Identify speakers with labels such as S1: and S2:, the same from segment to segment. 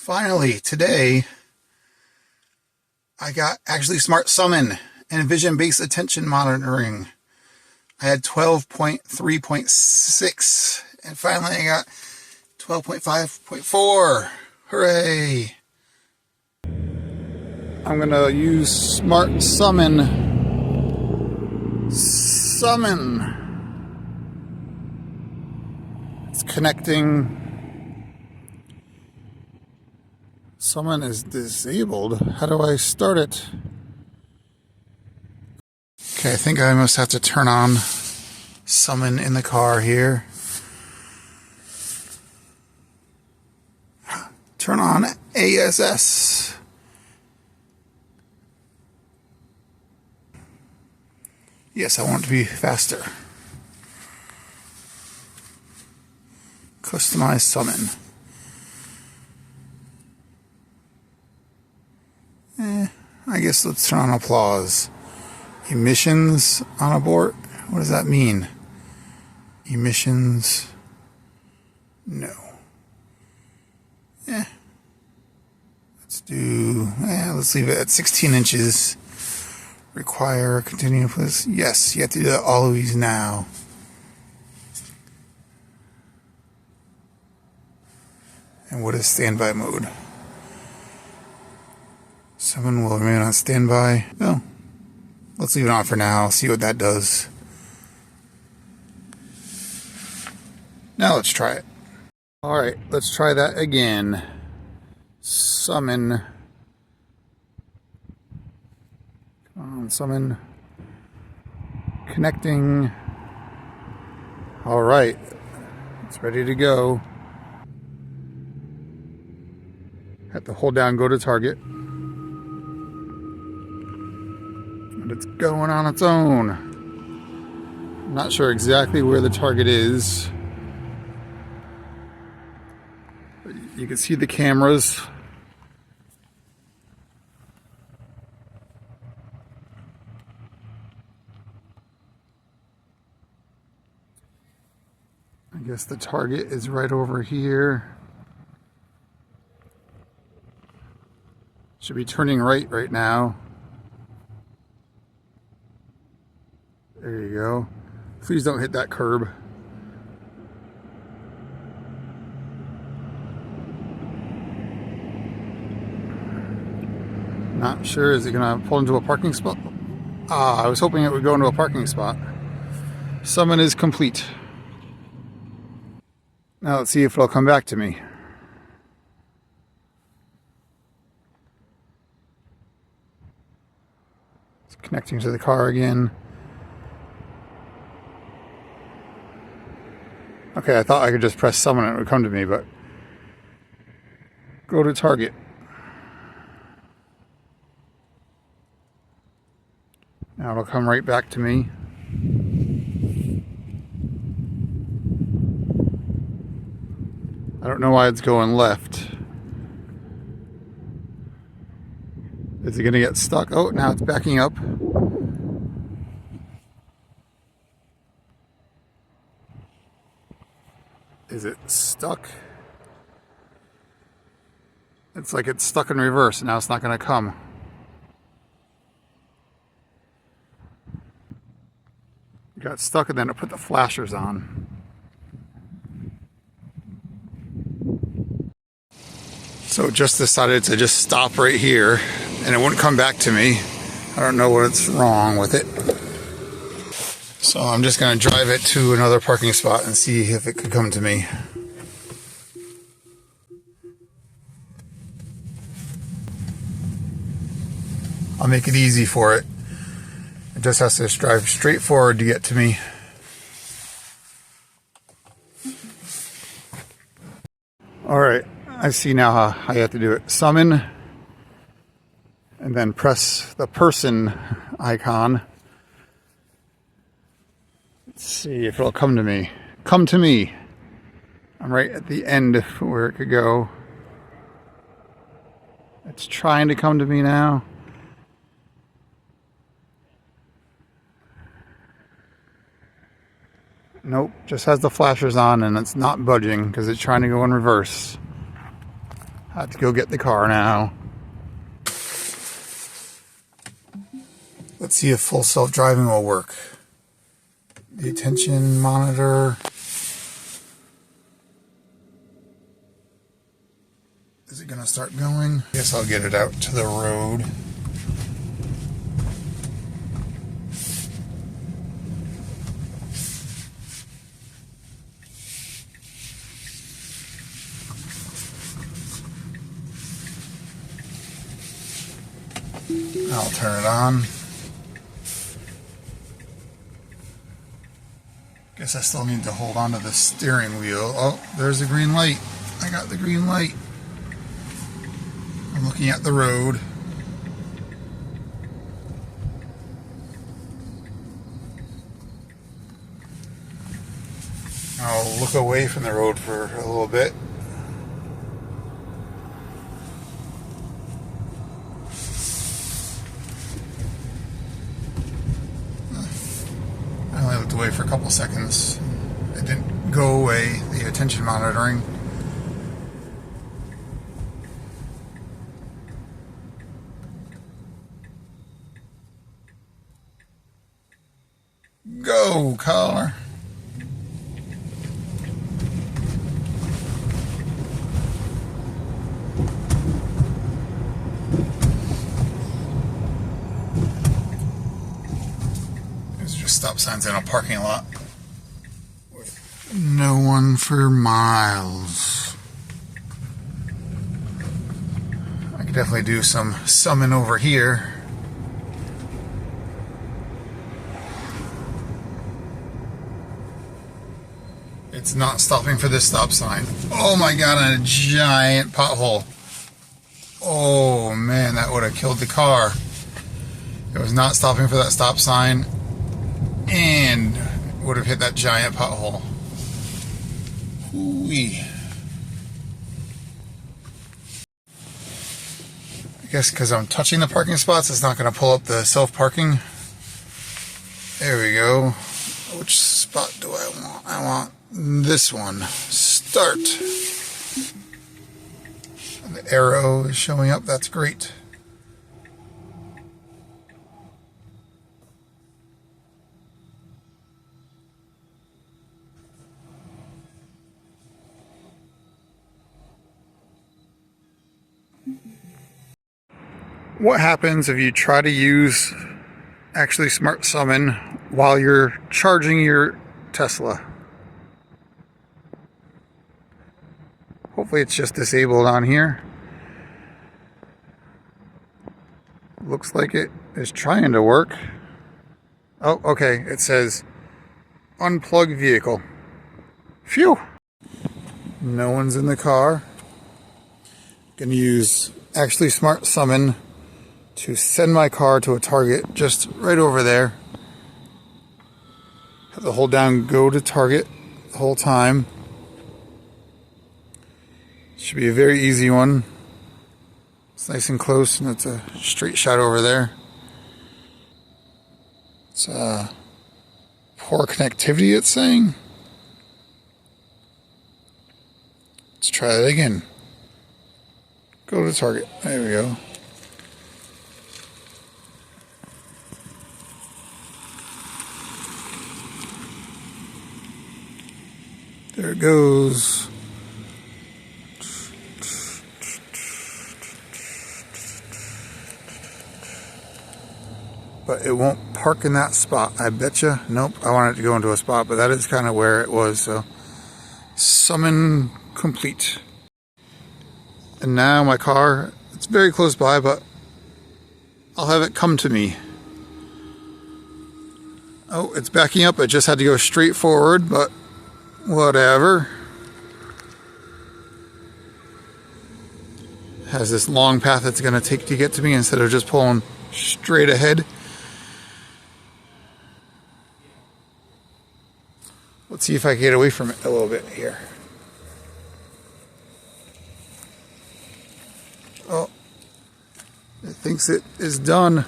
S1: Finally, today, I got actually Smart Summon and vision-based attention monitoring. I had 12.3.6, and finally I got 12.5.4. Hooray! I'm going to use Smart Summon. It's connecting. Summon is disabled. How do I start it? Okay, I think I must have to turn on Summon in the car here. Turn on ASS. Yes, I want it to be faster. Customize Summon. I guess let's turn on applause. Emissions on abort? What does that mean? Emissions? No. Let's leave it at 16 inches. Require continue please. Yes, you have to do that always now. And what is standby mode? Summon will remain on standby. No. Let's leave it on for now. See what that does. Now let's try it. Alright, let's try that again. Summon. Come on, summon. Connecting. Alright. It's ready to go. Have to hold down, go to target. And it's going on its own. I'm not sure exactly where the target is. But you can see the cameras. I guess the target is right over here. Should be turning right now. There you go. Please don't hit that curb. Not sure. Is it going to pull into a parking spot? I was hoping it would go into a parking spot. Summon is complete. Now let's see if it'll come back to me. It's connecting to the car again. Okay, I thought I could just press summon and it would come to me, but go to target. Now it'll come right back to me. I don't know why it's going left. Is it going to get stuck? Oh, now it's backing up. Is it stuck? It's like it's stuck in reverse and now it's not going to come. It got stuck and then it put the flashers on. So it just decided to just stop right here and it wouldn't come back to me. I don't know what's wrong with it. So I'm just going to drive it to another parking spot and see if it could come to me. I'll make it easy for it. It just has to drive straight forward to get to me. Alright, I see now how you have to do it. Summon, and then press the person icon. Let's see if it'll come to me. Come to me. I'm right at the end where it could go. It's trying to come to me now. Nope, just has the flashers on and it's not budging because it's trying to go in reverse. Have to go get the car now. Let's see if full self-driving will work. The attention monitor. Is it gonna start going? I guess I'll get it out to the road. I'll turn it on. Guess I still need to hold on to the steering wheel. Oh, there's the green light. I got the green light. I'm looking at the road. I'll look away from the road for a little bit. I only looked away for a couple seconds. It didn't go away, the attention monitoring. Go, car. There's just stop signs in a parking lot with no one for miles. I could definitely do some summon over here. It's not stopping for this stop sign. Oh my god, a giant pothole. Oh man, that would have killed the car. It was not stopping for that stop sign and would have hit that giant pothole. Ooh-wee. I guess because I'm touching the parking spots, it's not going to pull up the self-parking. There we go. Which spot do I want? I want this one. Start. And the arrow is showing up. That's great. What happens if you try to use Actually Smart Summon while you're charging your Tesla? Hopefully it's just disabled on here. Looks like it is trying to work. Oh, okay. It says unplug vehicle. Phew. No one's in the car. Gonna use Actually Smart Summon to send my car to a target just right over there. Have to hold down go to target the whole time. Should be a very easy one. It's nice and close and it's a straight shot over there. It's poor connectivity, it's saying. Let's try that again. Go to target. There we go. There it goes. But it won't park in that spot, I betcha. Nope, I want it to go into a spot, but that is kind of where it was, so. Summon complete. And now my car, it's very close by, but I'll have it come to me. Oh, it's backing up. It just had to go straight forward, but whatever. Has this long path it's going to take to get to me instead of just pulling straight ahead. Let's see if I can get away from it a little bit here. Oh, it thinks it is done.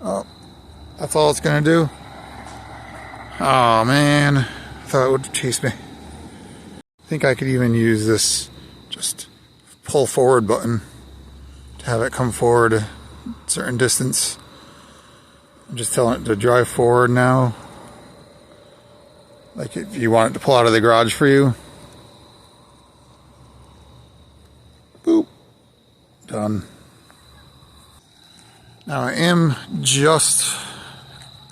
S1: Oh, that's all it's gonna do. Oh man, I thought it would chase me. I think I could even use this just pull forward button to have it come forward a certain distance. I'm just telling it to drive forward now. Like if you want it to pull out of the garage for you. Boop. Done. Now I am just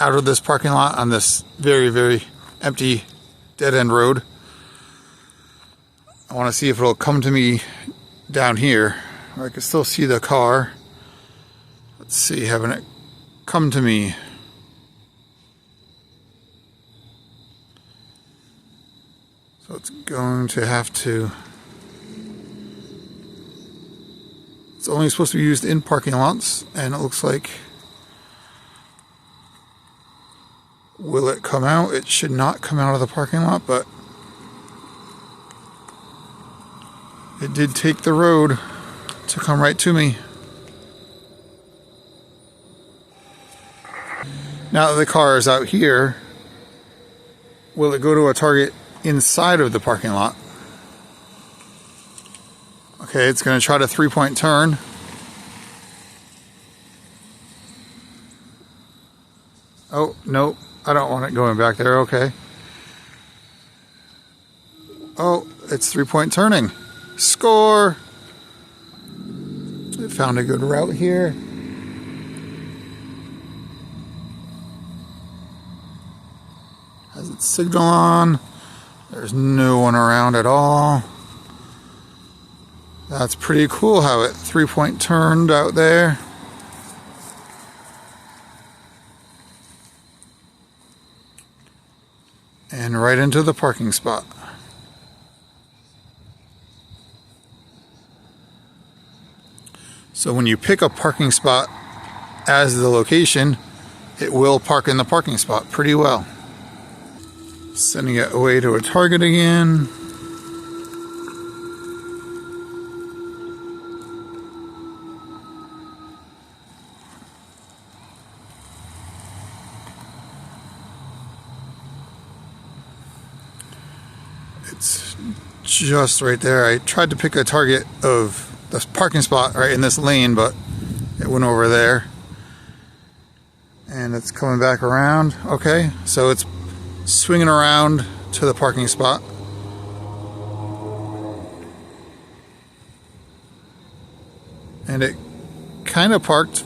S1: out of this parking lot on this very, very empty dead end road. I want to see if it'll come to me down here. I can still see the car. Let's see, having it come to me. So it's going to have to... It's only supposed to be used in parking lots, and it looks like... Will it come out? It should not come out of the parking lot, but... It did take the road to come right to me. Now that the car is out here, will it go to a target inside of the parking lot? Okay, it's going to try to 3-point turn. Oh, no, I don't want it going back there. Okay. Oh, it's 3-point turning. Score! It found a good route here. Has its signal on. There's no one around at all. That's pretty cool how it 3-point turned out there. And right into the parking spot. So when you pick a parking spot as the location, it will park in the parking spot pretty well. Sending it away to a target again. It's just right there. I tried to pick a target of the parking spot right in this lane, but it went over there. And it's coming back around. Okay, so it's swinging around to the parking spot. And it kind of parked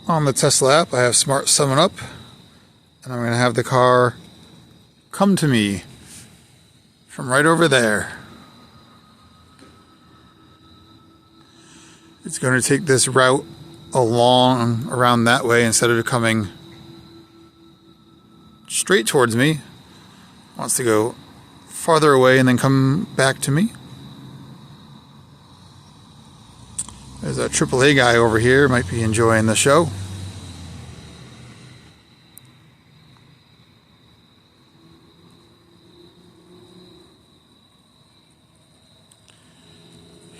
S1: on the Tesla app. I have Smart Summon up, and I'm going to have the car come to me from right over there. It's going to take this route along around that way instead of coming straight towards me. It wants to go farther away and then come back to me. There's a AAA guy over here, might be enjoying the show.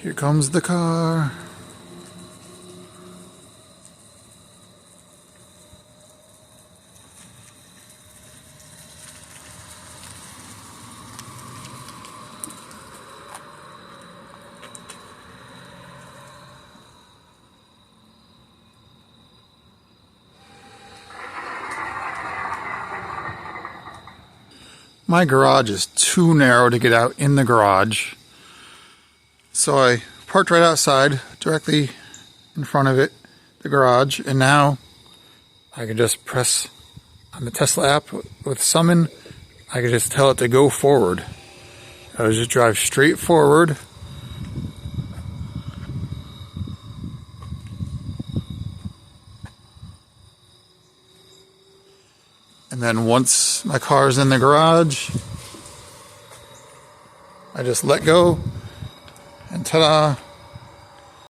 S1: Here comes the car. My garage is too narrow to get out in the garage. So I parked right outside, directly in front of it, the garage, and now I can just press on the Tesla app with Summon. I can just tell it to go forward. I would just drive straight forward. And then once my car's in the garage, I just let go, and ta-da,